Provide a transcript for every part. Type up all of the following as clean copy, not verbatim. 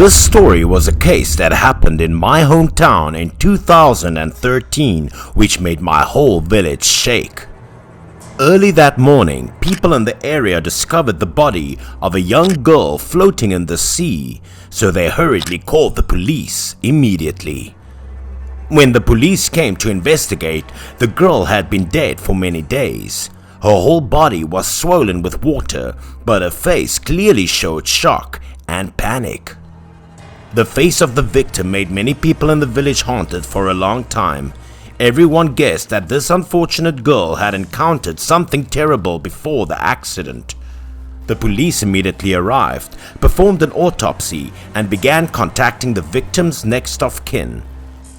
This story was a case that happened in my hometown in 2013, which made my whole village shake. Early that morning, people in the area discovered the body of a young girl floating in the sea, so they hurriedly called the police immediately. When the police came to investigate, the girl had been dead for many days. Her whole body was swollen with water, but her face clearly showed shock and panic. The face of the victim made many people in the village haunted for a long time. Everyone guessed that this unfortunate girl had encountered something terrible before the accident. The police immediately arrived, performed an autopsy, and began contacting the victim's next of kin.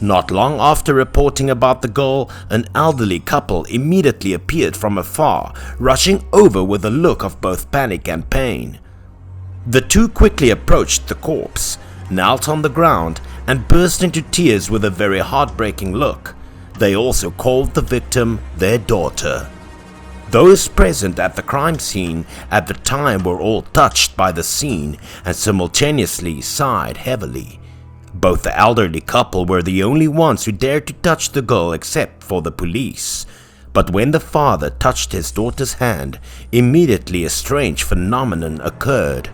Not long after reporting about the girl, an elderly couple immediately appeared from afar, rushing over with a look of both panic and pain. The two quickly approached the corpse, knelt on the ground, and burst into tears with a very heartbreaking look. They also called the victim their daughter. Those present at the crime scene at the time were all touched by the scene and simultaneously sighed heavily. Both the elderly couple were the only ones who dared to touch the girl except for the police. But when the father touched his daughter's hand, immediately a strange phenomenon occurred.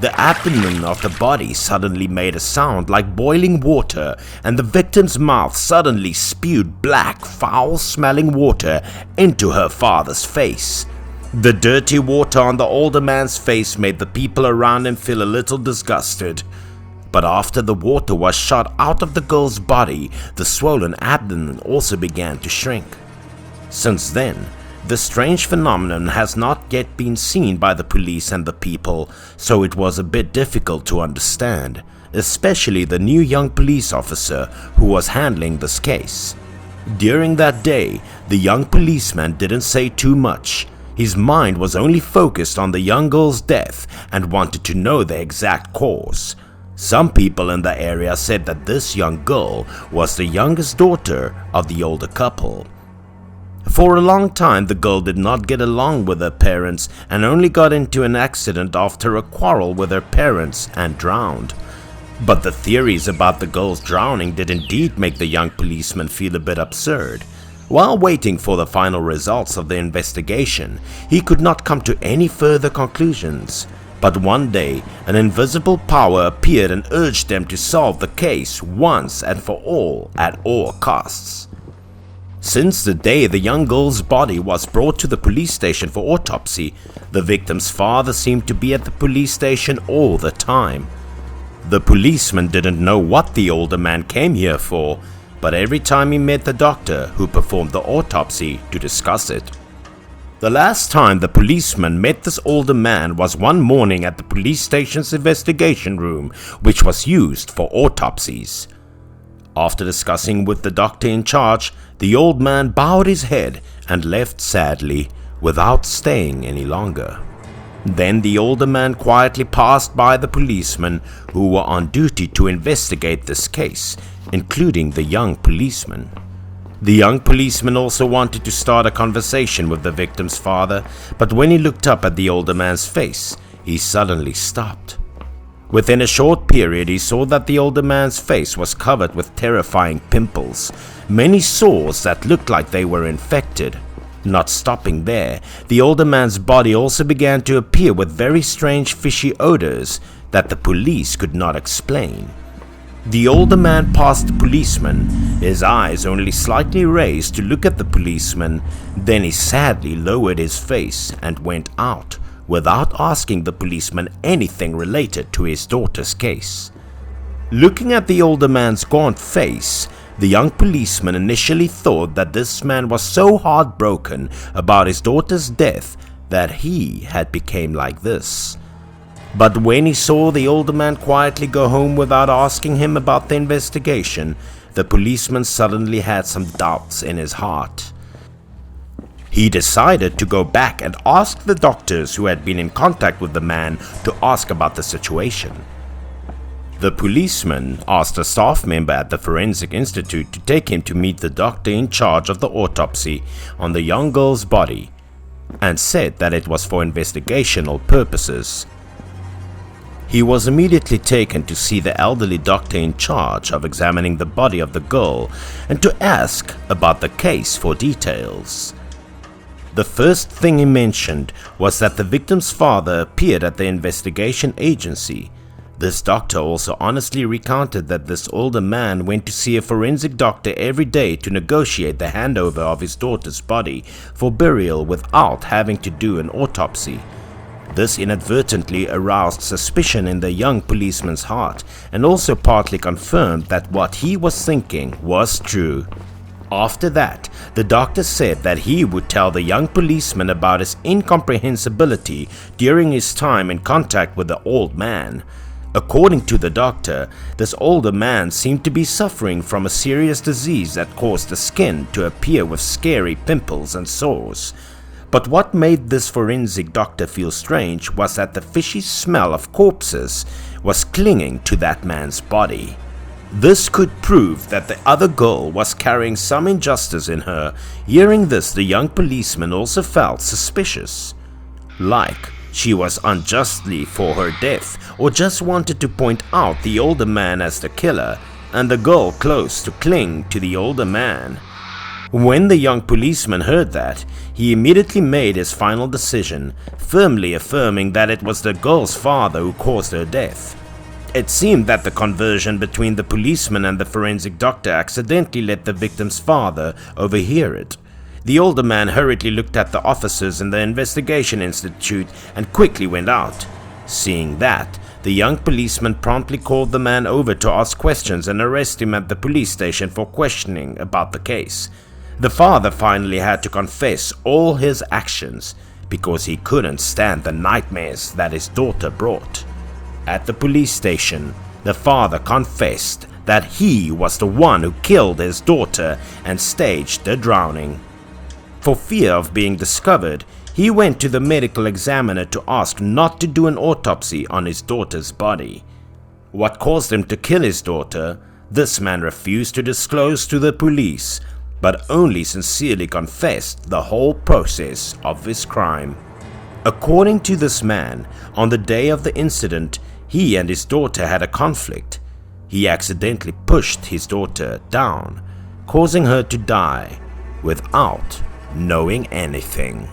The abdomen of the body suddenly made a sound like boiling water, and the victim's mouth suddenly spewed black, foul-smelling water into her father's face. The dirty water on the older man's face made the people around him feel a little disgusted. But after the water was shot out of the girl's body, the swollen abdomen also began to shrink. Since then, the strange phenomenon has not yet been seen by the police and the people, so it was a bit difficult to understand, especially the new young police officer who was handling this case. During that day, the young policeman didn't say too much. His mind was only focused on the young girl's death and wanted to know the exact cause. Some people in the area said that this young girl was the youngest daughter of the older couple. For a long time, the girl did not get along with her parents and only got into an accident after a quarrel with her parents and drowned. But the theories about the girl's drowning did indeed make the young policeman feel a bit absurd. While waiting for the final results of the investigation, he could not come to any further conclusions. But one day, an invisible power appeared and urged them to solve the case once and for all at all costs. Since the day the young girl's body was brought to the police station for autopsy, the victim's father seemed to be at the police station all the time. The policeman didn't know what the older man came here for, but every time he met the doctor who performed the autopsy to discuss it. The last time the policeman met this older man was one morning at the police station's investigation room, which was used for autopsies. After discussing with the doctor in charge, the old man bowed his head and left sadly, without staying any longer. Then the older man quietly passed by the policemen who were on duty to investigate this case, including the young policeman. The young policeman also wanted to start a conversation with the victim's father, but when he looked up at the older man's face, he suddenly stopped. Within a short period, he saw that the older man's face was covered with terrifying pimples, many sores that looked like they were infected. Not stopping there, the older man's body also began to appear with very strange fishy odors that the police could not explain. The older man passed the policeman, his eyes only slightly raised to look at the policeman, then he sadly lowered his face and went out, without asking the policeman anything related to his daughter's case. Looking at the older man's gaunt face, the young policeman initially thought that this man was so heartbroken about his daughter's death that he had become like this. But when he saw the older man quietly go home without asking him about the investigation, the policeman suddenly had some doubts in his heart. He decided to go back and ask the doctors who had been in contact with the man to ask about the situation. The policeman asked a staff member at the Forensic Institute to take him to meet the doctor in charge of the autopsy on the young girl's body, and said that it was for investigational purposes. He was immediately taken to see the elderly doctor in charge of examining the body of the girl and to ask about the case for details. The first thing he mentioned was that the victim's father appeared at the investigation agency. This doctor also honestly recounted that this older man went to see a forensic doctor every day to negotiate the handover of his daughter's body for burial without having to do an autopsy. This inadvertently aroused suspicion in the young policeman's heart and also partly confirmed that what he was thinking was true. After that, the doctor said that he would tell the young policeman about his incomprehensibility during his time in contact with the old man. According to the doctor, this older man seemed to be suffering from a serious disease that caused the skin to appear with scary pimples and sores. But what made this forensic doctor feel strange was that the fishy smell of corpses was clinging to that man's body. This could prove that the other girl was carrying some injustice in her. Hearing this, the young policeman also felt suspicious. Like she was unjustly for her death, or just wanted to point out the older man as the killer, and the girl close to cling to the older man. When the young policeman heard that, he immediately made his final decision, firmly affirming that it was the girl's father who caused her death. It seemed that the conversion between the policeman and the forensic doctor accidentally let the victim's father overhear it. The older man hurriedly looked at the officers in the investigation institute and quickly went out. Seeing that, the young policeman promptly called the man over to ask questions and arrest him at the police station for questioning about the case. The father finally had to confess all his actions because he couldn't stand the nightmares that his daughter brought. At the police station, the father confessed that he was the one who killed his daughter and staged the drowning. For fear of being discovered, he went to the medical examiner to ask not to do an autopsy on his daughter's body. What caused him to kill his daughter, this man refused to disclose to the police, but only sincerely confessed the whole process of his crime. According to this man, on the day of the incident, he and his daughter had a conflict. He accidentally pushed his daughter down, causing her to die without knowing anything.